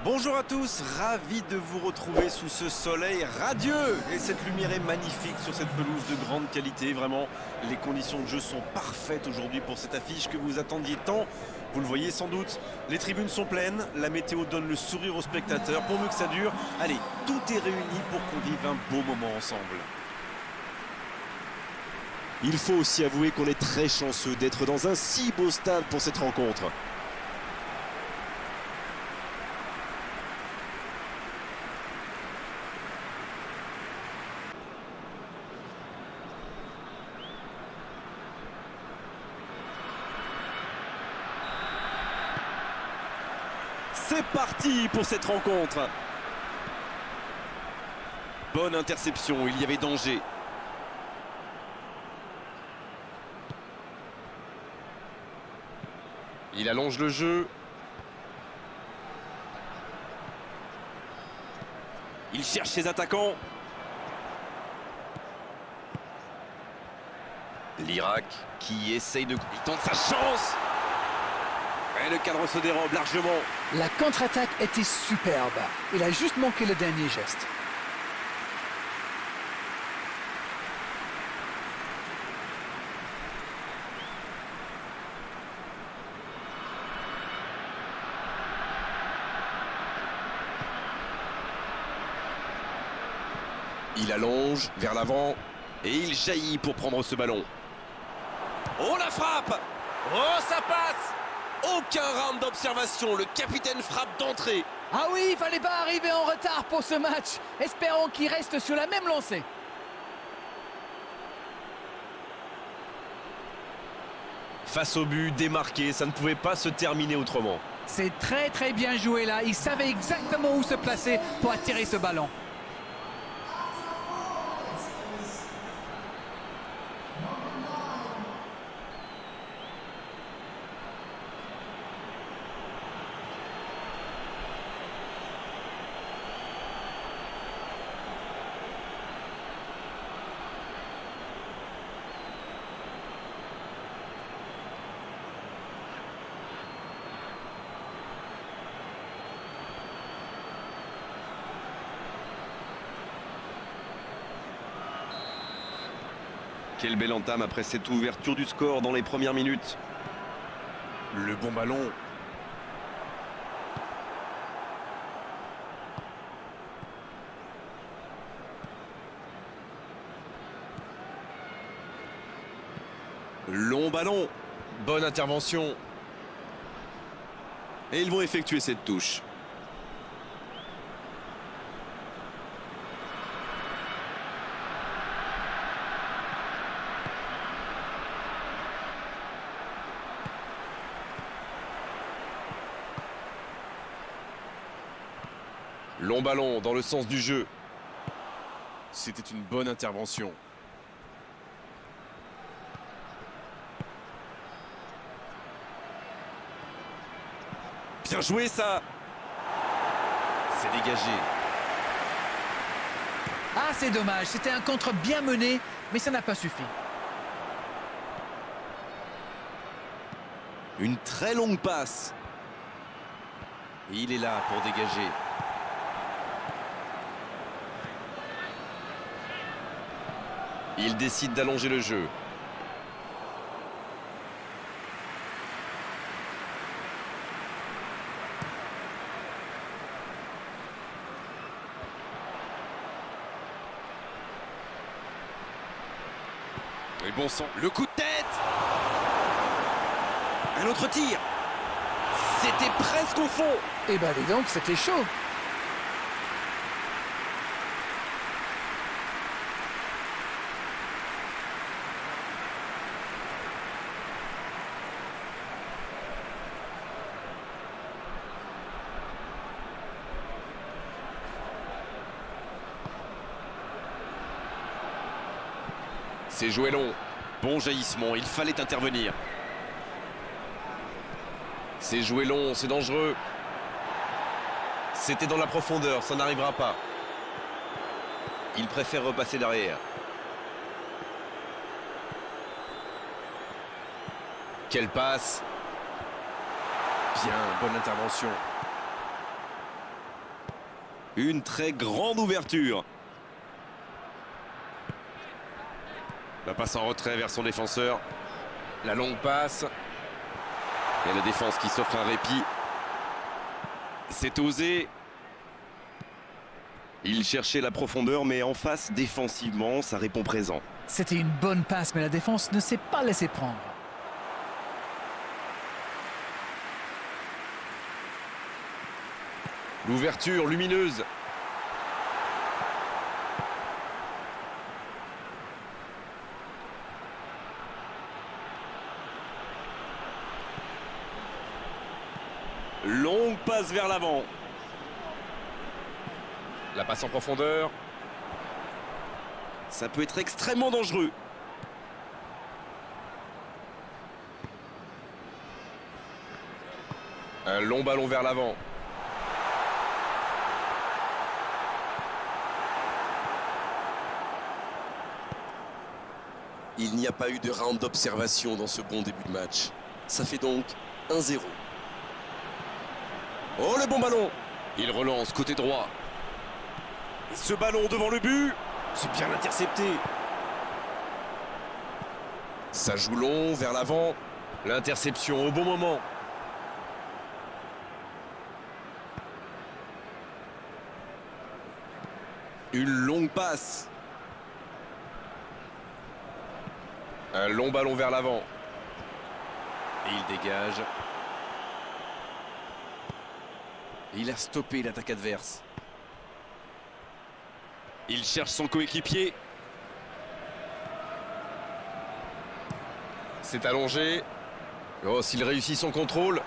Bonjour à tous, ravi de vous retrouver sous ce soleil radieux. Et cette lumière est magnifique sur cette pelouse de grande qualité. Vraiment, les conditions de jeu sont parfaites aujourd'hui pour cette affiche que vous attendiez tant. Vous le voyez sans doute, les tribunes sont pleines, la météo donne le sourire aux spectateurs. Pourvu que ça dure, allez, tout est réuni pour qu'on vive un beau moment ensemble. Il faut aussi avouer qu'on est très chanceux d'être dans un si beau stade pour cette rencontre. C'est parti pour cette rencontre. Bonne interception, il y avait danger. Il allonge le jeu. Il cherche ses attaquants. L'Irak qui essaye de... Il tente sa chance. Et le cadre se dérobe largement. La contre-attaque était superbe. Il a juste manqué le dernier geste. Il allonge vers l'avant et il jaillit pour prendre ce ballon. Oh la frappe! Oh ça passe! Aucun round d'observation, le capitaine frappe d'entrée. Ah oui, il fallait pas arriver en retard pour ce match. Espérons qu'il reste sur la même lancée. Face au but, démarqué, ça ne pouvait pas se terminer autrement. C'est très bien joué là. Il savait exactement où se placer pour attirer ce ballon. Quelle belle entame après cette ouverture du score dans les premières minutes. Le bon ballon. Long ballon. Bonne intervention. Et ils vont effectuer cette touche. Long ballon dans le sens du jeu. C'était une bonne intervention. Bien joué ça. C'est dégagé. Ah, c'est dommage. C'était un contre bien mené, mais ça n'a pas suffi. Une très longue passe. Il est là pour dégager. Il décide d'allonger le jeu. Et bon sang, le coup de tête. Un autre tir. C'était presque au fond. Eh ben dis donc, c'était chaud. C'est joué long. Bon jaillissement, il fallait intervenir. C'est joué long, c'est dangereux. C'était dans la profondeur, ça n'arrivera pas. Il préfère repasser derrière. Quelle passe! Bien, bonne intervention. Une très grande ouverture. La passe en retrait vers son défenseur. La longue passe. Et la défense qui s'offre un répit. C'est osé. Il cherchait la profondeur, mais en face, défensivement, ça répond présent. C'était une bonne passe, mais la défense ne s'est pas laissée prendre. L'ouverture lumineuse. Longue passe vers l'avant. La passe en profondeur. Ça peut être extrêmement dangereux. Un long ballon vers l'avant. Il n'y a pas eu de round d'observation dans ce bon début de match. Ça fait donc 1-0. Oh, le bon ballon! Il relance côté droit. Et ce ballon devant le but, c'est bien intercepté. Ça joue long vers l'avant. L'interception au bon moment. Une longue passe. Un long ballon vers l'avant. Et il dégage. Il a stoppé l'attaque adverse. Il cherche son coéquipier. C'est allongé. Oh, s'il réussit son contrôle.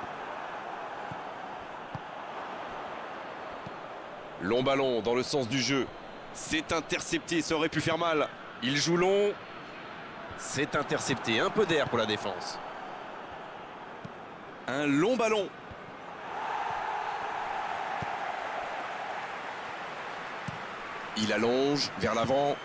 Long ballon dans le sens du jeu. C'est intercepté, ça aurait pu faire mal. Il joue long. C'est intercepté, un peu d'air pour la défense. Un long ballon. Il allonge vers l'avant.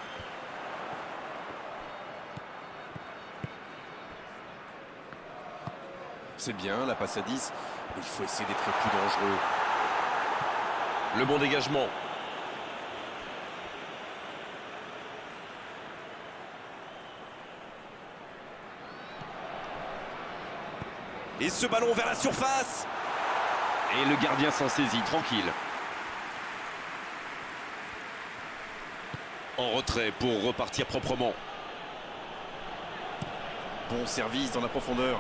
C'est bien, la passe à 10. Il faut essayer d'être plus dangereux. Le bon dégagement. Et ce ballon vers la surface. Et le gardien s'en saisit, tranquille. En retrait pour repartir proprement. Bon service dans la profondeur.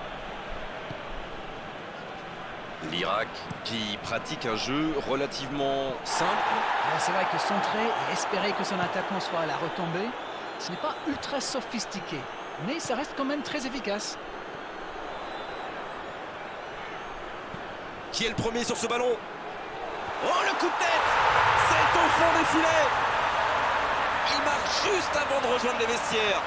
L'Irak qui pratique un jeu relativement simple. C'est vrai que centrer et espérer que son attaquant soit à la retombée, ce n'est pas ultra sophistiqué, mais ça reste quand même très efficace. Qui est le premier sur ce ballon? Oh, le coup de tête! C'est au fond des filets! Il marque juste avant de rejoindre les vestiaires.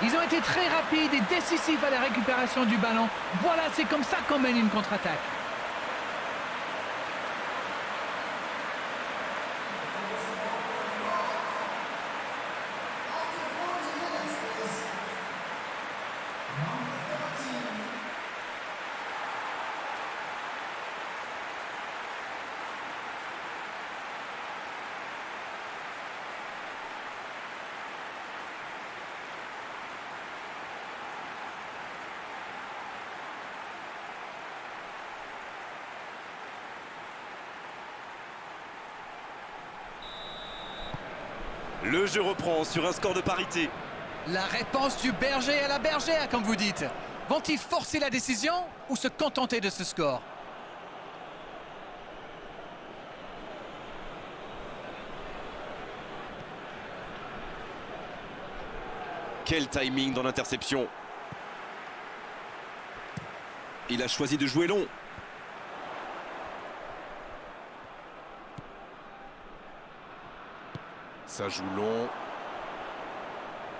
Ils ont été très rapides et décisifs à la récupération du ballon. Voilà, c'est comme ça qu'on mène une contre-attaque. Le jeu reprend sur un score de parité. La réponse du berger à la bergère, comme vous dites. Vont-ils forcer la décision ou se contenter de ce score? Quel timing dans l'interception. Il a choisi de jouer long. Ça joue long.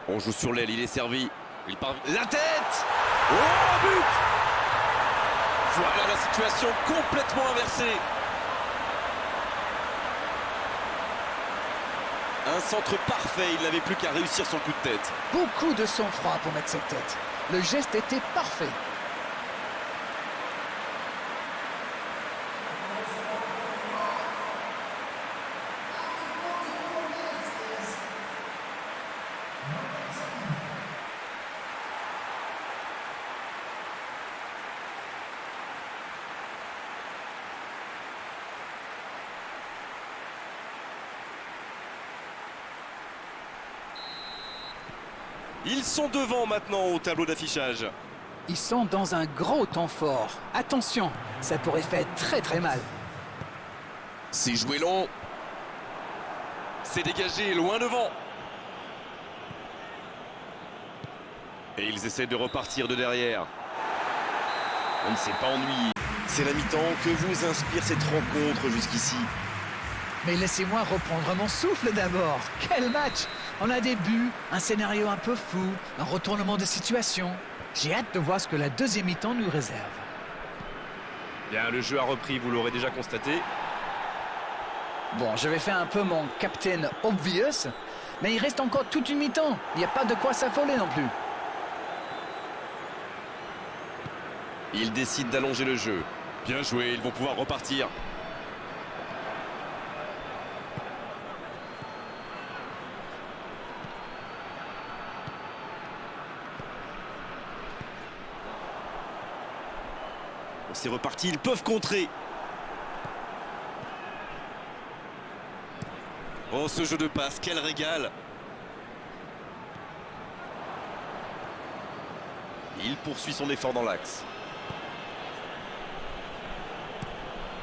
On joue sur l'aile, il est servi. Il part... La tête! Oh, but! Voilà la situation complètement inversée. Un centre parfait, il n'avait plus qu'à réussir son coup de tête. Beaucoup de sang-froid pour mettre cette tête. Le geste était parfait. Ils sont devant maintenant au tableau d'affichage. Ils sont dans un gros temps fort. Attention, ça pourrait faire très très mal. C'est joué long. C'est dégagé loin devant. Et ils essaient de repartir de derrière. On ne s'est pas ennuyé. C'est la mi-temps. Que vous inspire cette rencontre jusqu'ici? Mais laissez-moi reprendre mon souffle d'abord. Quel match! On a des buts, un scénario un peu fou, un retournement de situation. J'ai hâte de voir ce que la deuxième mi-temps nous réserve. Bien, le jeu a repris, vous l'aurez déjà constaté. Bon, je vais faire un peu mon Captain Obvious, mais il reste encore toute une mi-temps. Il n'y a pas de quoi s'affoler non plus. Ils décident d'allonger le jeu. Bien joué, ils vont pouvoir repartir. C'est reparti, ils peuvent contrer. Oh, ce jeu de passe, quel régal! Il poursuit son effort dans l'axe.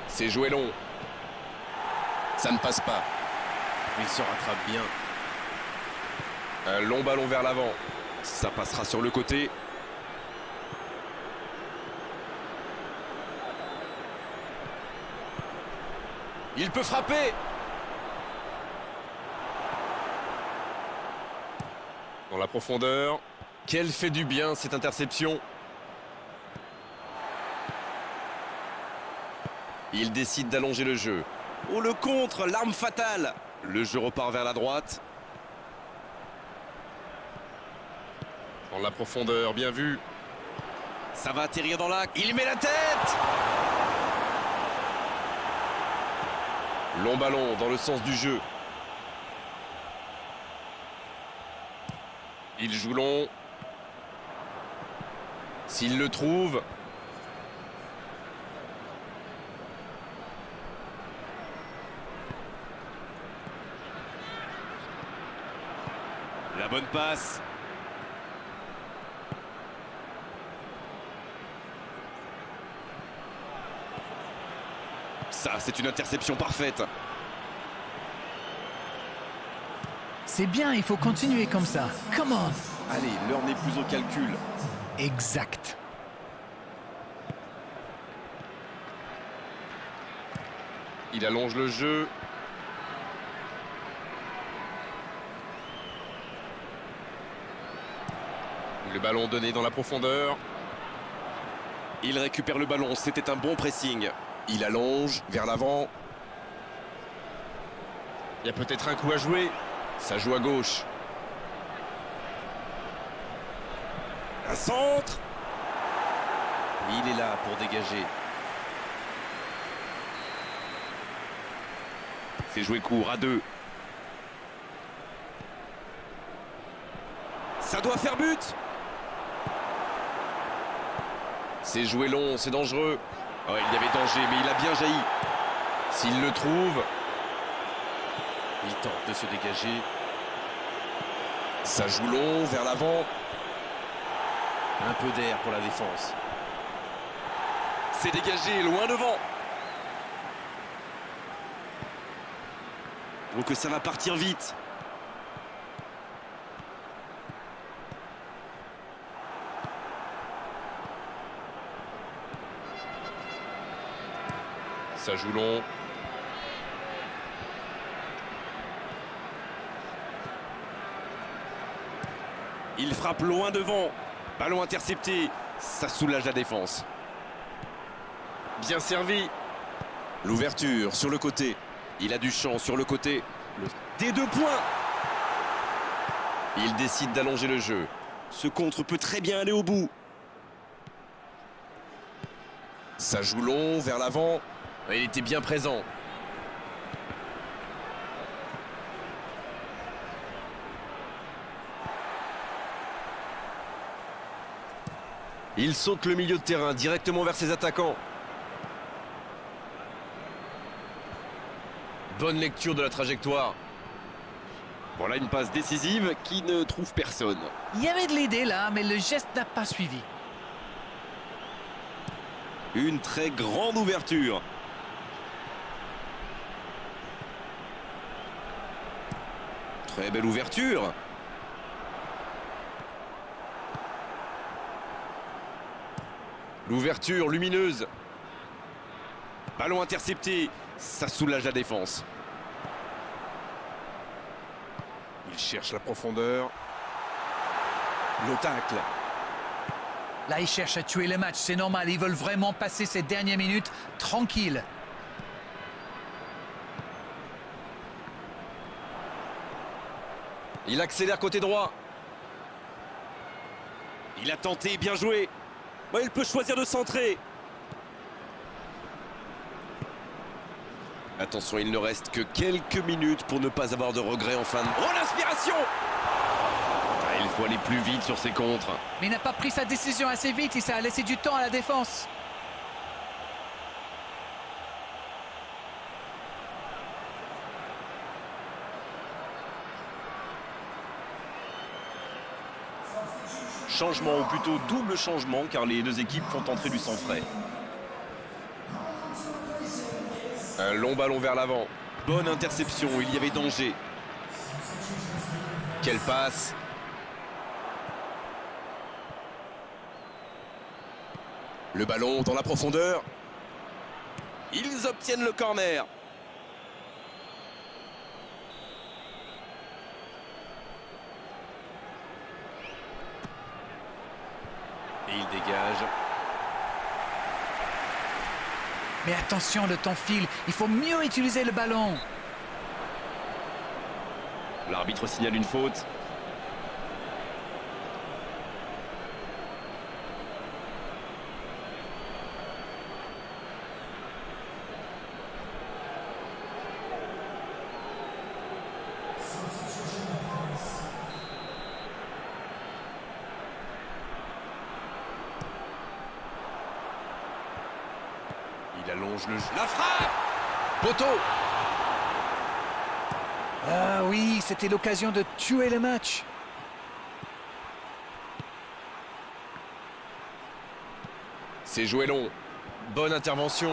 C'est joué long. Ça ne passe pas. Il se rattrape bien. Un long ballon vers l'avant. Ça passera sur le côté. Il peut frapper. Dans la profondeur. Quelle fait du bien cette interception. Il décide d'allonger le jeu. Oh, le contre, l'arme fatale. Le jeu repart vers la droite. Dans la profondeur, bien vu. Ça va atterrir dans l'axe. Il met la tête. Long ballon dans le sens du jeu. Il joue long. S'il le trouve. La bonne passe. Ça, c'est une interception parfaite. C'est bien, il faut continuer comme ça. Come on! Allez, l'heure n'est plus au calcul. Exact. Il allonge le jeu. Le ballon donné dans la profondeur. Il récupère le ballon, c'était un bon pressing. Il allonge vers l'avant. Il y a peut-être un coup à jouer. Ça joue à gauche. Un centre. Il est là pour dégager. C'est joué court à deux. Ça doit faire but. C'est joué long, c'est dangereux. Oh, il y avait danger, mais il a bien jailli. S'il le trouve. Il tente de se dégager. Ça joue long, vers l'avant. Un peu d'air pour la défense. C'est dégagé, loin devant. Donc ça va partir vite. Ça joue long. Il frappe loin devant. Ballon intercepté. Ça soulage la défense. Bien servi. L'ouverture sur le côté. Il a du champ sur le côté. Des 2 points. Il décide d'allonger le jeu. Ce contre peut très bien aller au bout. Ça joue long, vers l'avant. Il était bien présent. Il saute le milieu de terrain directement vers ses attaquants. Bonne lecture de la trajectoire. Voilà une passe décisive qui ne trouve personne. Il y avait de l'idée là, mais le geste n'a pas suivi. Une très grande ouverture. Très belle ouverture. L'ouverture lumineuse. Ballon intercepté. Ça soulage la défense. Il cherche la profondeur. Le tacle. Là, ils cherchent à tuer le match, c'est normal. Ils veulent vraiment passer ces dernières minutes tranquilles. Il accélère côté droit. Il a tenté, bien joué. Il peut choisir de centrer. Attention, il ne reste que quelques minutes pour ne pas avoir de regrets en fin de... Oh, l'inspiration! Il faut aller plus vite sur ses contres. Mais il n'a pas pris sa décision assez vite et ça a laissé du temps à la défense. Changement, ou plutôt double changement, car les deux équipes font entrer du sang frais. Un long ballon vers l'avant. Bonne interception, il y avait danger. Quelle passe! Le ballon dans la profondeur. Ils obtiennent le corner. Et il dégage. Mais attention, le temps file. Il faut mieux utiliser le ballon. L'arbitre signale une faute. Il allonge le jeu. La frappe! Poteau! Ah oui, c'était l'occasion de tuer le match. C'est joué long. Bonne intervention.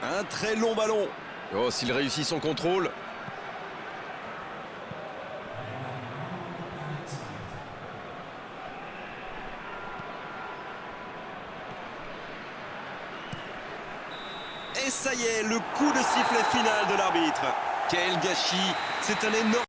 Un très long ballon. Oh, s'il réussit son contrôle. Et ça y est, le coup de sifflet final de l'arbitre. Quel gâchis, c'est un énorme...